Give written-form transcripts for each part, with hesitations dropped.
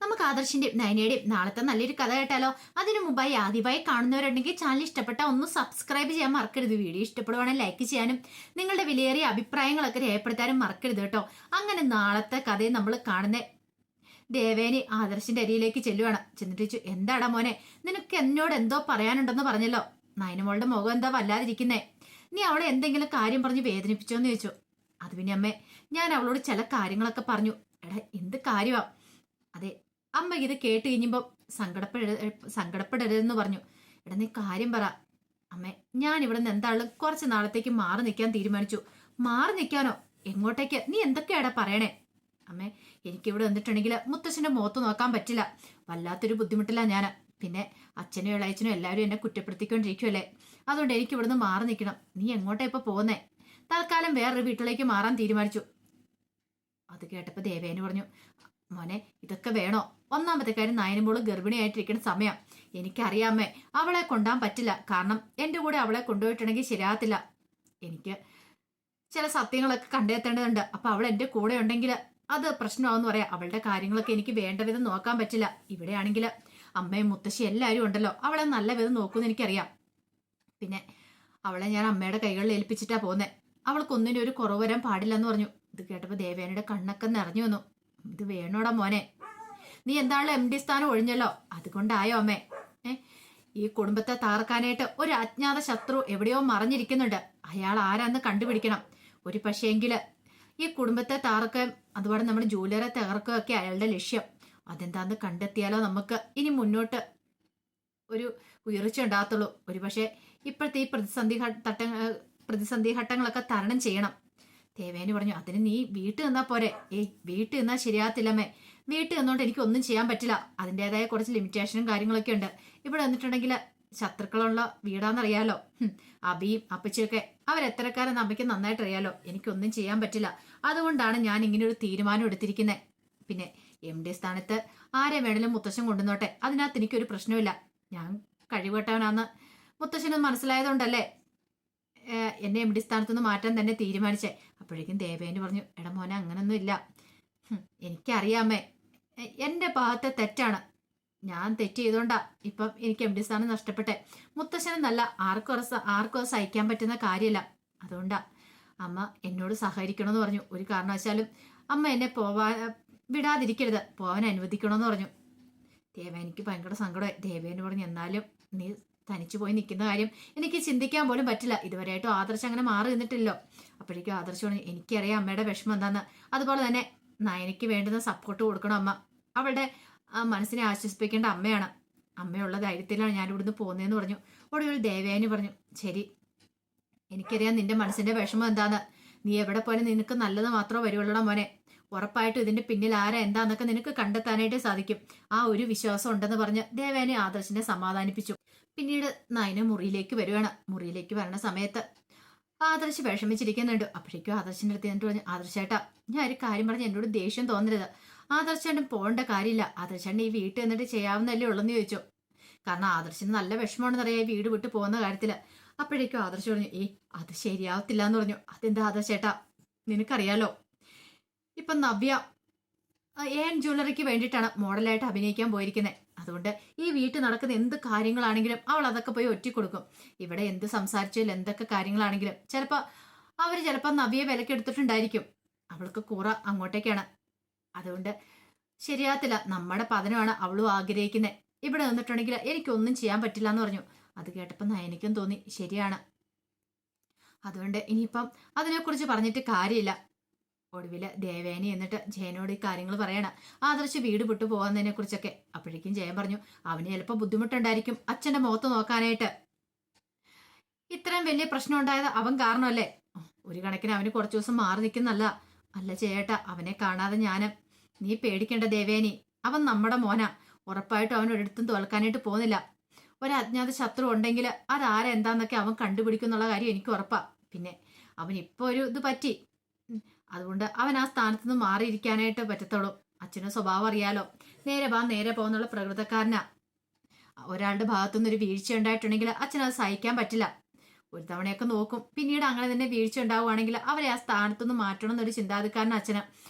നമുക്ക് ആദർശിന്റെയും നയനയുടെയും നാളത്തെ നല്ലൊരു കഥ കേട്ടാലോ? അതിനു മുമ്പായി ആദ്യമായി കാണുന്നവരുണ്ടെങ്കിൽ ചാനൽ ഇഷ്ടപ്പെട്ട ഒന്ന് സബ്സ്ക്രൈബ് ചെയ്യാൻ മറക്കരുത്. വീഡിയോ ഇഷ്ടപ്പെടുവാണെങ്കിൽ ലൈക്ക് ചെയ്യാനും നിങ്ങളുടെ വിലയേറിയ അഭിപ്രായങ്ങളൊക്കെ രേഖപ്പെടുത്താനും മറക്കരുത് കേട്ടോ. അങ്ങനെ നാളത്തെ കഥയെ നമ്മൾ കാണുന്ന ദേവേനി ആദർശിന്റെ അരിയിലേക്ക് ചെല്ലുവാണ്. ചെന്നിട്ട് ചോദിച്ചു, എന്താടാ മോനെ, നിനക്ക് എന്നോട് എന്തോ പറയാനുണ്ടെന്ന് പറഞ്ഞല്ലോ. നയനമോളുടെ മുഖം എന്താ വല്ലാതിരിക്കുന്നേ? നീ അവളെ എന്തെങ്കിലും കാര്യം പറഞ്ഞ് വേദനിപ്പിച്ചോന്ന് ചോദിച്ചു. അത് പിന്നെ അമ്മേ, ഞാൻ അവളോട് ചില കാര്യങ്ങളൊക്കെ പറഞ്ഞു. എടാ, എന്ത് കാര്യമാ? അതെ, അമ്മ ഇത് കേട്ട് കഴിഞ്ഞപ്പോ സങ്കടപ്പെടരുതെന്ന് പറഞ്ഞു. എടാ, നീ കാര്യം പറ. അമ്മേ, ഞാൻ ഇവിടെ നിന്ന് എന്തായാലും കുറച്ച് നാളത്തേക്ക് മാറി നിൽക്കാൻ തീരുമാനിച്ചു. മാറി നിൽക്കാനോ? എങ്ങോട്ടേക്ക്? നീ എന്തൊക്കെയാടാ പറയണേ? അമ്മേ, എനിക്കിവിടെ വന്നിട്ടുണ്ടെങ്കിൽ മുത്തശ്ശന്റെ മുഖത്ത് നോക്കാൻ പറ്റില്ല. വല്ലാത്തൊരു ബുദ്ധിമുട്ടില്ല ഞാൻ. പിന്നെ അച്ഛനും ഇളയച്ചനും എല്ലാവരും എന്നെ കുറ്റപ്പെടുത്തിക്കൊണ്ടിരിക്കുമല്ലേ. അതുകൊണ്ട് എനിക്ക് ഇവിടുന്ന് മാറി നിൽക്കണം. നീ എങ്ങോട്ടാ ഇപ്പൊ പോകുന്നേ? തൽക്കാലം വേറൊരു വീട്ടിലേക്ക് മാറാൻ തീരുമാനിച്ചു. അത് കേട്ടപ്പോ ദേവേന് പറഞ്ഞു, മോനെ, ഇതൊക്കെ വേണോ? ഒന്നാമത്തെ കാര്യം, നയനമോള് ഗർഭിണിയായിട്ടിരിക്കുന്ന സമയം. എനിക്കറിയാമേ, അവളെ കൊണ്ടാൻ പറ്റില്ല. കാരണം എന്റെ കൂടെ അവളെ കൊണ്ടുപോയിട്ടുണ്ടെങ്കിൽ ശരിയാകത്തില്ല. എനിക്ക് ചില സത്യങ്ങളൊക്കെ കണ്ടെത്തേണ്ടതുണ്ട്. അപ്പൊ അവൾ എന്റെ കൂടെ ഉണ്ടെങ്കിൽ അത് പ്രശ്നമാവെന്ന് പറയാം. അവളുടെ കാര്യങ്ങളൊക്കെ എനിക്ക് വേണ്ട വിധം നോക്കാൻ പറ്റില്ല. ഇവിടെയാണെങ്കിൽ അമ്മയും മുത്തശ്ശി എല്ലാവരും ഉണ്ടല്ലോ. അവളെ നല്ല വിധം നോക്കുമെന്ന് എനിക്കറിയാം. പിന്നെ അവളെ ഞാൻ അമ്മയുടെ കൈകളിൽ ഏൽപ്പിച്ചിട്ടാ പോന്നെ. അവൾക്കൊന്നിനും ഒരു കുറവ് വരാൻ പാടില്ലെന്ന് പറഞ്ഞു. ഇത് കേട്ടപ്പോ ദേവേനയുടെ കണ്ണൊക്കെ നിറഞ്ഞു വന്നു. ഇത് വേണോടാ മോനെ, നീ എന്താണല്ലോ MD സ്ഥാനം ഒഴിഞ്ഞല്ലോ, അതുകൊണ്ടായോ അമ്മേ? ഈ കുടുംബത്തെ തകർക്കാനായിട്ട് ഒരു അജ്ഞാത ശത്രു എവിടെയോ മറഞ്ഞിരിക്കുന്നുണ്ട്. അയാൾ ആരാന്ന് കണ്ടുപിടിക്കണം. ഒരു പക്ഷേങ്കില് ഈ കുടുംബത്തെ തകർക്കാൻ, അതുപോലെ നമ്മുടെ ജൂലിയറെ തകർക്കുകയൊക്കെ അയാളുടെ ലക്ഷ്യം. അതെന്താന്ന് കണ്ടെത്തിയാലോ നമുക്ക് ഇനി മുന്നോട്ട് ഒരു ഉയർച്ച ഉണ്ടാകത്തുള്ളൂ. ഒരു പക്ഷേ ഇപ്പോഴത്തെ ഈ പ്രതിസന്ധി ഘട്ടങ്ങളൊക്കെ തരണം ചെയ്യണം. ദേവേനി പറഞ്ഞു, അതിന് നീ വീട്ടിൽ നിന്നാ പോരെ? വീട്ടിൽ നിന്നാ ശരിയാകത്തില്ലമ്മേ. വീട്ടിൽ നിന്നോണ്ട് എനിക്ക് ഒന്നും ചെയ്യാൻ പറ്റില്ല. അതിൻ്റെതായ കുറച്ച് ലിമിറ്റേഷനും കാര്യങ്ങളൊക്കെ ഉണ്ട്. ഇവിടെ വന്നിട്ടുണ്ടെങ്കിൽ ശത്രുക്കളുള്ള വീടാന്നറിയാലോ. അബിയും അപ്പച്ചിയൊക്കെ അവരെത്രക്കാരെന്ന് അമ്മയ്ക്ക് നന്നായിട്ട് അറിയാലോ. എനിക്കൊന്നും ചെയ്യാൻ പറ്റില്ല. അതുകൊണ്ടാണ് ഞാൻ ഇങ്ങനെ ഒരു തീരുമാനം എടുത്തിരിക്കുന്നത്. പിന്നെ MD സ്ഥാനത്ത് ആരെ വേണേലും മുത്തശ്ശൻ കൊണ്ടുവന്നോട്ടെ, അതിനകത്ത് എനിക്കൊരു പ്രശ്നമില്ല. ഞാൻ കഴിവട്ടവനാന്ന് മുത്തശ്ശനും മനസ്സിലായതുകൊണ്ടല്ലേ എന്നെ MD സ്ഥാനത്തുനിന്ന് മാറ്റാൻ തന്നെ തീരുമാനിച്ചേ. അപ്പോഴേക്കും ദേവേന് പറഞ്ഞു, എടാ മോനെ, അങ്ങനൊന്നും ഇല്ല. എനിക്കറിയാമേ, എന്റെ ഭാഗത്തെ തെറ്റാണ്. ഞാൻ തെറ്റ് ചെയ്തോണ്ടാ ഇപ്പം എനിക്ക് MD സ്ഥാനം നഷ്ടപ്പെട്ടെ. മുത്തശ്ശനെന്നല്ല, ആർക്കും സഹിക്കാൻ പറ്റുന്ന കാര്യമല്ല. അതുകൊണ്ടാ അമ്മ എന്നോട് സഹകരിക്കണമെന്ന് പറഞ്ഞു. ഒരു കാരണവശാലും അമ്മ എന്നെ വിടാതിരിക്കരുത്, പോവാൻ അനുവദിക്കണമെന്ന് പറഞ്ഞു. ദേവേനിക്ക് ഭയങ്കര സങ്കടമായി. ദേവേന് പറഞ്ഞു, എന്നാലും നീ തനിച്ചു പോയി നിൽക്കുന്ന കാര്യം എനിക്ക് ചിന്തിക്കാൻ പോലും പറ്റില്ല. ഇതുവരെയായിട്ടും ആദർശം അങ്ങനെ മാറി നിന്നിട്ടില്ലല്ലോ. അപ്പോഴേക്കും ആദർശം പറഞ്ഞു, എനിക്കറിയാം അമ്മയുടെ വിഷമം എന്താന്ന്. അതുപോലെ തന്നെ നയനയ്ക്ക് വേണ്ടുന്ന സപ്പോർട്ട് കൊടുക്കണം അമ്മ. അവളുടെ മനസ്സിനെ ആശ്വസിപ്പിക്കേണ്ട അമ്മയാണ്. അമ്മയുള്ള ധൈര്യത്തിലാണ് ഞാൻ ഇവിടുന്ന് പോകുന്നതെന്ന് പറഞ്ഞു. ഒടുവിൽ ദേവേനി പറഞ്ഞു, ശരി, എനിക്കറിയാം നിന്റെ മനസ്സിന്റെ വിഷമം എന്താന്ന്. നീ എവിടെ പോയാലും നിനക്ക് നല്ലത് മാത്രമേ വരുവുള്ളൂ മോനെ. ഉറപ്പായിട്ടും ഇതിന്റെ പിന്നിൽ ആരാ എന്താന്നൊക്കെ നിനക്ക് കണ്ടെത്താനായിട്ട് സാധിക്കും. ആ ഒരു വിശ്വാസം ഉണ്ടെന്ന് പറഞ്ഞ് ദേവേനെ ആദർശിനെ സമാധാനിപ്പിച്ചു. പിന്നീട് നയന മുറിയിലേക്ക് വരുവാണ്. മുറിയിലേക്ക് വരണ സമയത്ത് ആദർശ് വിഷമിച്ചിരിക്കുന്നുണ്ട്. അപ്പോഴേക്കും ആദർശിന്റെ അടുത്ത് എന്നിട്ട് പറഞ്ഞു, ആദർശേട്ടാ, ഞാൻ ഒരു കാര്യം പറഞ്ഞ് എന്നോട് ദേഷ്യം തോന്നരുത്. ആദർശേട്ടൻ പോകേണ്ട കാര്യമില്ല. ആദർശേട്ടൻ ഈ വീട്ടിൽ എന്നിട്ട് ചെയ്യാവുന്നല്ലേ ഉള്ളെന്ന് ചോദിച്ചു. കാരണം ആദർശിന് നല്ല വിഷമമാണെന്ന് അറിയാം വീട് വിട്ട് പോകുന്ന കാര്യത്തില്. അപ്പോഴേക്കും ആദർശ് പറഞ്ഞു, അത് ശരിയാവത്തില്ല എന്ന് പറഞ്ഞു. അതെന്താ ആദർശേട്ടാ? നിനക്കറിയാലോ, ഇപ്പൊ നവ്യ ജ്വല്ലറിക്ക് വേണ്ടിയിട്ടാണ് മോഡലായിട്ട് അഭിനയിക്കാൻ പോയിരിക്കുന്നത്. അതുകൊണ്ട് ഈ വീട്ടിൽ നടക്കുന്ന എന്ത് കാര്യങ്ങളാണെങ്കിലും അവൾ അതൊക്കെ പോയി ഒറ്റിക്കൊടുക്കും. ഇവിടെ എന്ത് സംസാരിച്ചാലും എന്തൊക്കെ കാര്യങ്ങളാണെങ്കിലും ചിലപ്പോൾ നവ്യെ വിലക്കെടുത്തിട്ടുണ്ടായിരിക്കും. അവൾക്ക് കൂറ അങ്ങോട്ടേക്കാണ്. അതുകൊണ്ട് ശരിയാകത്തില്ല. നമ്മുടെ പതനമാണ് അവളും ആഗ്രഹിക്കുന്നത്. ഇവിടെ നിന്നിട്ടുണ്ടെങ്കിൽ എനിക്കൊന്നും ചെയ്യാൻ പറ്റില്ല എന്ന് പറഞ്ഞു. അത് കേട്ടപ്പോൾ നയനിക്കും തോന്നി, ശരിയാണ്. അതുകൊണ്ട് ഇനിയിപ്പം അതിനെക്കുറിച്ച് പറഞ്ഞിട്ട് കാര്യമില്ല. ഒടുവില് ദേവേനി എന്നിട്ട് ജയനോട് ഈ കാര്യങ്ങൾ പറയണം, ആദർശ് വീട് വിട്ടു പോകുന്നതിനെ കുറിച്ചൊക്കെ. അപ്പോഴേക്കും ജയൻ പറഞ്ഞു, അവന് ചിലപ്പോൾ ബുദ്ധിമുട്ടുണ്ടായിരിക്കും അച്ഛന്റെ മുഖത്ത് നോക്കാനായിട്ട്. ഇത്രയും വലിയ പ്രശ്നം ഉണ്ടായത് അവൻ കാരണമല്ലേ? ഒരു കണക്കിന് അവന് കുറച്ചു ദിവസം മാറി നിൽക്കുന്നല്ല. അല്ല ചേട്ടാ, അവനെ കാണാതെ നീ പേടിക്കേണ്ട ദേവേനി. അവൻ നമ്മുടെ മോനാ. ഉറപ്പായിട്ടും അവൻ ഒരിടത്തും തോൽക്കാനായിട്ട് പോകുന്നില്ല. ഒരു അജ്ഞാത ശത്രു ഉണ്ടെങ്കിൽ അതാരാ എന്താന്നൊക്കെ അവൻ കണ്ടുപിടിക്കും എന്നുള്ള കാര്യം എനിക്ക് ഉറപ്പാ. പിന്നെ അവൻ ഇപ്പോൾ ഒരു ഇത് പറ്റി, അതുകൊണ്ട് അവൻ ആ സ്ഥാനത്ത് നിന്ന് മാറിയിരിക്കാനായിട്ട് പറ്റത്തുള്ളൂ. അച്ഛൻ്റെ സ്വഭാവം അറിയാലോ, നേരെ പോകുന്നുള്ള പ്രകൃതക്കാരനാ. ഒരാളുടെ ഭാഗത്തുനിന്ന് ഒരു വീഴ്ച ഉണ്ടായിട്ടുണ്ടെങ്കിൽ അച്ഛനത് സഹിക്കാൻ പറ്റില്ല. ഒരു തവണയൊക്കെ നോക്കും, പിന്നീട് അങ്ങനെ തന്നെ വീഴ്ച ഉണ്ടാവുകയാണെങ്കിൽ അവരെ ആ സ്ഥാനത്തുനിന്ന് മാറ്റണം എന്നൊരു ചിന്താധിക്കാരൻ അച്ഛന്.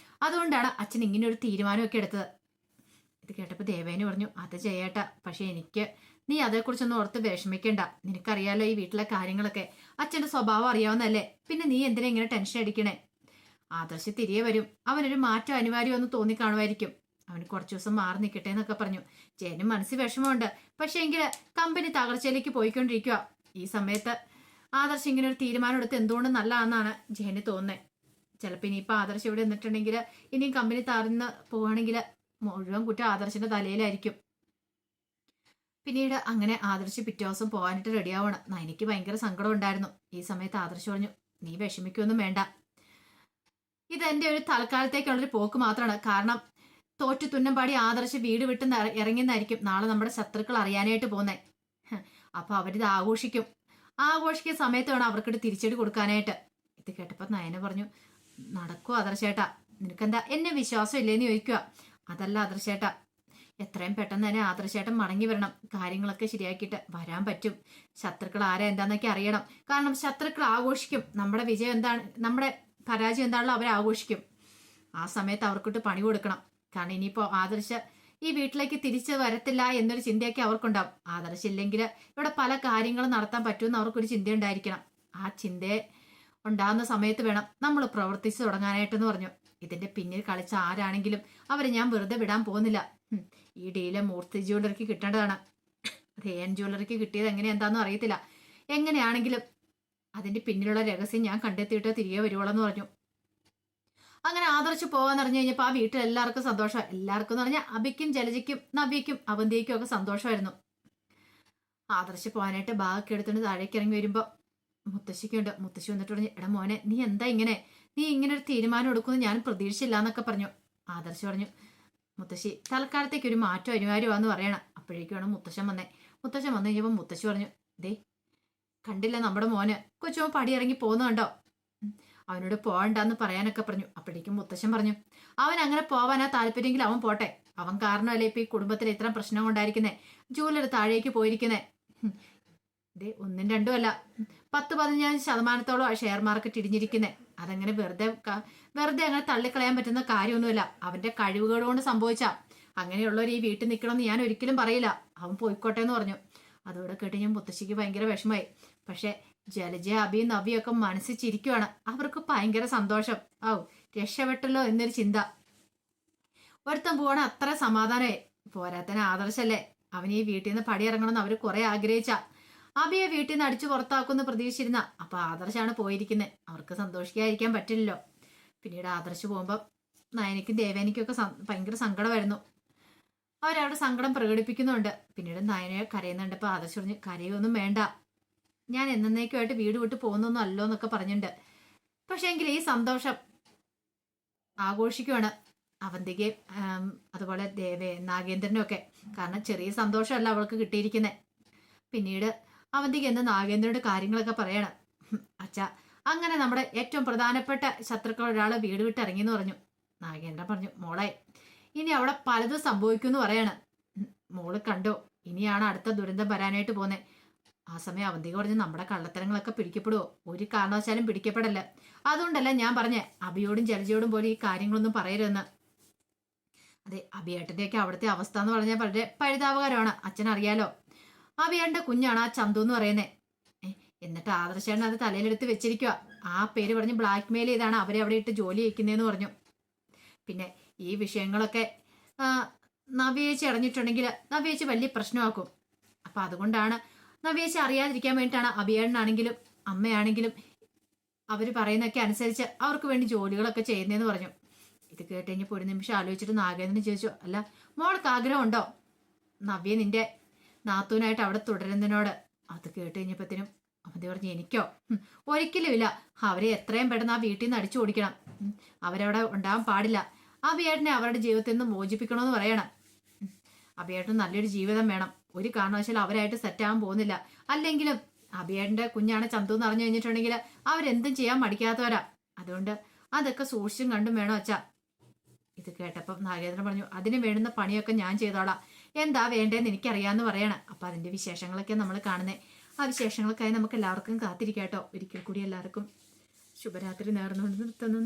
അതുകൊണ്ടാണ് അച്ഛൻ ഇങ്ങനെ ഒരു തീരുമാനമൊക്കെ എടുത്തത്. ഇത് കേട്ടപ്പോൾ ദേവേനി പറഞ്ഞു, അത് ചെയ്യട്ടാ, പക്ഷെ നീ അതേക്കുറിച്ചൊന്നും ഓർത്ത് വിഷമിക്കണ്ട. നിനക്കറിയാലോ ഈ വീട്ടിലെ കാര്യങ്ങളൊക്കെ. അച്ഛന്റെ സ്വഭാവം അറിയാവുന്നല്ലേ, പിന്നെ നീ എന്തിനാ ഇങ്ങനെ ടെൻഷൻ അടിക്കണേ? ആദർശ് തിരികെ വരും, അവനൊരു മാറ്റം അനിവാര്യമൊന്ന് തോന്നിക്കാണുമായിരിക്കും. അവന് കുറച്ചു ദിവസം മാറി നിൽക്കട്ടെ എന്നൊക്കെ പറഞ്ഞു. ജയനും മനസ്സിൽ വിഷമമുണ്ട്, പക്ഷെ എങ്കിൽ കമ്പനി തകർച്ചയിലേക്ക് പോയിക്കൊണ്ടിരിക്കുക. ഈ സമയത്ത് ആദർശ് ഇങ്ങനെ ഒരു തീരുമാനം എടുത്ത് എന്തുകൊണ്ട് നല്ലതാണെന്നാണ് ജയന് തോന്നുന്നത്. ചിലപ്പോൾ ഇനിയിപ്പോൾ ആദർശ് ഇവിടെ നിന്നിട്ടുണ്ടെങ്കിൽ ഇനിയും കമ്പനി തകർന്ന് പോവുകയാണെങ്കിൽ മുഴുവൻ കുറ്റം ആദർശിന്റെ തലയിലായിരിക്കും. പിന്നീട് അങ്ങനെ ആദർശ് പിറ്റേ ദിവസം പോകാനായിട്ട് റെഡിയാവണം. നയനിക്ക് ഭയങ്കര സങ്കടം ഉണ്ടായിരുന്നു. ഈ സമയത്ത് ആദർശ് പറഞ്ഞു, നീ വിഷമിക്കൊന്നും വേണ്ട, ഇതെന്റെ ഒരു തൽക്കാലത്തേക്കുള്ളൊരു പോക്ക് മാത്രമാണ്. കാരണം തോറ്റു തുന്നമ്പാടി ആദർശ് വീട് വിട്ട് ഇറങ്ങിയെന്നായിരിക്കും നാളെ നമ്മുടെ ശത്രുക്കൾ അറിയാനായിട്ട് പോകുന്നത്. അപ്പൊ അവരിത് ആഘോഷിക്കുന്ന സമയത്ത് വേണം അവർക്കിട്ട് തിരിച്ചടി കൊടുക്കാനായിട്ട്. ഇത് കേട്ടപ്പോൾ നയന പറഞ്ഞു, നടക്കുമോ ആദർശേട്ടാ? നിനക്കെന്താ എന്നെ വിശ്വാസം ഇല്ലേന്ന് ചോദിക്കുക. അതല്ല ആദർശേട്ടാ, എത്രയും പെട്ടെന്ന് തന്നെ ആദർശേട്ടൻ മടങ്ങി വരണം. കാര്യങ്ങളൊക്കെ ശരിയാക്കിയിട്ട് വരാൻ പറ്റും. ശത്രുക്കൾ ആരാ എന്താന്നൊക്കെ അറിയണം. കാരണം ശത്രുക്കൾ ആഘോഷിക്കും. നമ്മുടെ വിജയം എന്താണ്, നമ്മുടെ പരാജയം എന്താണല്ലോ അവർ ആഘോഷിക്കും. ആ സമയത്ത് അവർക്കിട്ട് പണി കൊടുക്കണം. കാരണം ഇനിയിപ്പോൾ ആദർശ് ഈ വീട്ടിലേക്ക് തിരിച്ചു വരത്തില്ല എന്നൊരു ചിന്തയൊക്കെ അവർക്കുണ്ടാവും. ആദർശ് ഇല്ലെങ്കിൽ ഇവിടെ പല കാര്യങ്ങളും നടത്താൻ പറ്റുമെന്ന് അവർക്കൊരു ചിന്ത ഉണ്ടായിരിക്കണം. ആ ചിന്തയെ ഉണ്ടാകുന്ന സമയത്ത് വേണം നമ്മൾ പ്രവർത്തിച്ചു തുടങ്ങാനായിട്ടെന്ന് പറഞ്ഞു. ഇതിന്റെ പിന്നിൽ കളിച്ച ആരാണെങ്കിലും അവരെ ഞാൻ വെറുതെ വിടാൻ പോകുന്നില്ല. ഈ ഡീല് മൂർത്തി ജ്വല്ലറിക്ക് കിട്ടേണ്ടതാണ്. അത് AN ജ്വല്ലറിക്ക് കിട്ടിയത് എന്താണെന്നും അറിയത്തില്ല. എങ്ങനെയാണെങ്കിലും അതിന്റെ പിന്നിലുള്ള രഹസ്യം ഞാൻ കണ്ടെത്തിയിട്ട് തിരികെ വരുവോളെന്ന് പറഞ്ഞു. അങ്ങനെ ആദർശ് പോകാന്ന് പറഞ്ഞു കഴിഞ്ഞപ്പോൾ ആ വീട്ടിൽ എല്ലാവർക്കും സന്തോഷം. എല്ലാവർക്കും എന്ന് പറഞ്ഞാൽ അഭിക്കും ജലജയ്ക്കും നവ്യയ്ക്കും അവന്തിക്കും ഒക്കെ സന്തോഷമായിരുന്നു. ആദർശ് പോകാനായിട്ട് ബാഗൊക്കെ എടുത്തിട്ട് താഴേക്ക് ഇറങ്ങി വരുമ്പോൾ മുത്തശ്ശിക്കുണ്ട്. മുത്തശ്ശി വന്നിട്ട് പറഞ്ഞു, എടാ മോനെ, നീ എന്താ ഇങ്ങനെ ഒരു തീരുമാനം എടുക്കുമെന്ന് ഞാൻ പ്രതീക്ഷിച്ചില്ല എന്നൊക്കെ പറഞ്ഞു. ആദർശ് പറഞ്ഞു, മുത്തശ്ശി തൽക്കാലത്തേക്ക് ഒരു മാറ്റം അനിവാര്യമാണെന്ന് പറയണം. അപ്പോഴേക്കാണ് മുത്തശ്ശൻ വന്നു കഴിഞ്ഞപ്പോൾ മുത്തശ്ശി പറഞ്ഞു, ദേ കണ്ടില്ല നമ്മുടെ മോന് കൊച്ചുമോ പടി ഇറങ്ങി പോകുന്ന കണ്ടോ? അവനോട് പോകണ്ടെന്ന് പറയാനൊക്കെ പറഞ്ഞു. അപ്പോഴേക്കും മുത്തശ്ശൻ പറഞ്ഞു, അവൻ അങ്ങനെ പോവാനാ താല്പര്യമെങ്കിൽ അവൻ പോട്ടെ. അവൻ കാരണമല്ലേ ഇപ്പൊ ഈ കുടുംബത്തിൽ ഇത്ര പ്രശ്നം കൊണ്ടായിരിക്കുന്നേ. ജൂലർ താഴേക്ക് പോയിരിക്കുന്നേ. ഇതേ 1ഉം 2ഉം അല്ല, 10-15% ഷെയർ മാർക്കറ്റ് ഇടിഞ്ഞിരിക്കുന്നേ. അതങ്ങനെ വെറുതെ അങ്ങനെ തള്ളിക്കളയാൻ പറ്റുന്ന കാര്യമൊന്നുമില്ല. അവന്റെ കഴിവുകൾ കൊണ്ട് സംഭവിച്ച അങ്ങനെയുള്ളവർ ഈ വീട്ടിൽ നിൽക്കണമെന്ന് ഞാൻ ഒരിക്കലും പറയില്ല. അവൻ പോയിക്കോട്ടെ എന്ന് പറഞ്ഞു. അതോടെ കേട്ട് ഞാൻ മുത്തശ്ശിക്ക് ഭയങ്കര വിഷമായി. പക്ഷെ ജലജ അഭിയും നവ്യൊക്കെ മനസ്സിൽ ചിരിക്കുവാണ്. അവർക്ക് ഭയങ്കര സന്തോഷം. രക്ഷപ്പെട്ടല്ലോ എന്നൊരു ചിന്ത. ഒരുത്തം പോകണ അത്ര സമാധാനമായി. പോരാത്തന്നെ ആദർശല്ലേ, അവൻ ഈ വീട്ടിൽ നിന്ന് പടിയിറങ്ങണമെന്ന് അവർ കുറെ ആഗ്രഹിച്ച. അഭിയെ വീട്ടിൽ നിന്ന് അടിച്ചു പുറത്താക്കുമെന്ന് പ്രതീക്ഷിച്ചിരുന്ന. അപ്പൊ ആദർശാണ് പോയിരിക്കുന്നത്. അവർക്ക് സന്തോഷിക്കാതിരിക്കാൻ പറ്റില്ലല്ലോ. പിന്നീട് ആദർശ് പോകുമ്പോൾ നയനിക്കും ദേവേനിക്കും ഒക്കെ ഭയങ്കര സങ്കടമായിരുന്നു. അവരവിടെ സങ്കടം പ്രകടിപ്പിക്കുന്നുണ്ട്. പിന്നീട് നയനെ കരയുന്നുണ്ട്. ആദർശ് പറഞ്ഞു, കരയൊന്നും വേണ്ട, ഞാൻ എന്നേക്കുമായിട്ട് വീട് വിട്ട് പോകുന്നൊന്നും അല്ലോ എന്നൊക്കെ പറഞ്ഞിട്ടുണ്ട്. പക്ഷെ എങ്കിൽ ഈ സന്തോഷം ആഘോഷിക്കുവാണ് അവന്തികയും അതുപോലെ നാഗേന്ദ്രനും ഒക്കെ. കാരണം ചെറിയ സന്തോഷമല്ല അവൾക്ക് കിട്ടിയിരിക്കുന്നത്. പിന്നീട് അവന്തിക എന്ന് നാഗേന്ദ്രനോട് കാര്യങ്ങളൊക്കെ പറയണം. അച്ഛാ, അങ്ങനെ നമ്മുടെ ഏറ്റവും പ്രധാനപ്പെട്ട ശത്രുക്കൾ ഒരാളെ വീട് വിട്ട് ഇറങ്ങിയെന്ന് പറഞ്ഞു. നാഗേന്ദ്രൻ പറഞ്ഞു, മോളെ ഇനി അവിടെ പലതും സംഭവിക്കുമെന്ന് പറയാണ്. മോള് കണ്ടോ, ഇനിയാണ് അടുത്ത ദുരന്തം വരാനായിട്ട് പോകുന്നത്. ആ സമയം അവന്തിക പറഞ്ഞു, നമ്മുടെ കള്ളത്തരങ്ങളൊക്കെ പിടിക്കപ്പെടുവോ? ഒരു കാരണവശാലും പിടിക്കപ്പെടല്ല. അതുകൊണ്ടല്ല ഞാൻ പറഞ്ഞേ അഭിയോടും ജലജയോടും പോലെ ഈ കാര്യങ്ങളൊന്നും പറയരുതെന്ന്. അതെ, അഭിയേട്ടൻ്റെയൊക്കെ അവിടുത്തെ അവസ്ഥ എന്ന് പറഞ്ഞാൽ വളരെ പരിതാപകരമാണ്. അച്ഛനറിയാലോ, അഭിയേട്ടൻ്റെ കുഞ്ഞാണ് ആ ചന്തു എന്ന് പറയുന്നത്. എന്നിട്ട് ആദർശേട്ടൻ അത് തലയിലെടുത്ത് വെച്ചിരിക്കുക. ആ പേര് പറഞ്ഞ് ബ്ലാക്ക് മെയിൽ ചെയ്താണ് അവരെ അവിടെ ഇട്ട് ജോലി വയ്ക്കുന്നതെന്ന് പറഞ്ഞു. പിന്നെ ഈ വിഷയങ്ങളൊക്കെ നവ്യേച്ചി അറിഞ്ഞിട്ടുണ്ടെങ്കിൽ നവ്യേച്ചി വലിയ പ്രശ്നമാക്കും. അപ്പൊ അതുകൊണ്ടാണ് നവ്യേച്ചി അറിയാതിരിക്കാൻ വേണ്ടിയിട്ടാണ് അഭിയേട്ടനാണെങ്കിലും അമ്മയാണെങ്കിലും അവർ പറയുന്നൊക്കെ അനുസരിച്ച് അവർക്ക് വേണ്ടി ജോലികളൊക്കെ ചെയ്യുന്നതെന്ന് പറഞ്ഞു. ഇത് കേട്ട് കഴിഞ്ഞപ്പോൾ ഒരു നിമിഷം ആലോചിച്ചിട്ട് നാഗേന്ദ്രൻ ചോദിച്ചു, അല്ല മോൾക്ക് ആഗ്രഹമുണ്ടോ നവ്യ നിന്റെ നാത്തൂനായിട്ട് അവിടെ തുടരുന്നതിനോട്? അത് കേട്ട് കഴിഞ്ഞപ്പോഴത്തേനും അവന്തി പറഞ്ഞു, എനിക്കോ? ഒരിക്കലും ഇല്ല. അവരെ എത്രയും പെട്ടെന്ന് ആ വീട്ടിൽ നിന്ന് അടിച്ചു ഓടിക്കണം. അവരവിടെ ഉണ്ടാവാൻ പാടില്ല. അഭിയേട്ടനെ അവരുടെ ജീവിതത്തിൽ നിന്ന് മോചിപ്പിക്കണമെന്ന് പറയണം. അഭിയേട്ടന് നല്ലൊരു ജീവിതം വേണം. ഒരു കാരണവശാലും അവരായിട്ട് സെറ്റാകാൻ പോകുന്നില്ല. അല്ലെങ്കിലും അഭിയേട്ടൻ്റെ കുഞ്ഞാണ് ചന്തു എന്ന് അറിഞ്ഞു കഴിഞ്ഞിട്ടുണ്ടെങ്കിൽ അവരെന്തും ചെയ്യാൻ മടിക്കാത്തവരാ. അതുകൊണ്ട് അതൊക്കെ സൂക്ഷിച്ചും കണ്ടും വേണോ അച്ഛാ. ഇത് കേട്ടപ്പം നാഗേന്ദ്രൻ പറഞ്ഞു, അതിന് വേണ്ടുന്ന പണിയൊക്കെ ഞാൻ ചെയ്തോളാം. എന്താ വേണ്ടതെന്ന് എനിക്കറിയാമെന്ന് പറയണം. അപ്പം അതിൻ്റെ വിശേഷങ്ങളൊക്കെ നമ്മൾ കാണുന്നത്. ആ വിശേഷങ്ങൾക്കായി നമുക്ക് എല്ലാവർക്കും കാത്തിരിക്കാട്ടോ. ഒരിക്കൽ കൂടി എല്ലാവർക്കും ശുഭരാത്രി നേർന്നുകൊണ്ട് നിർത്തുന്നു.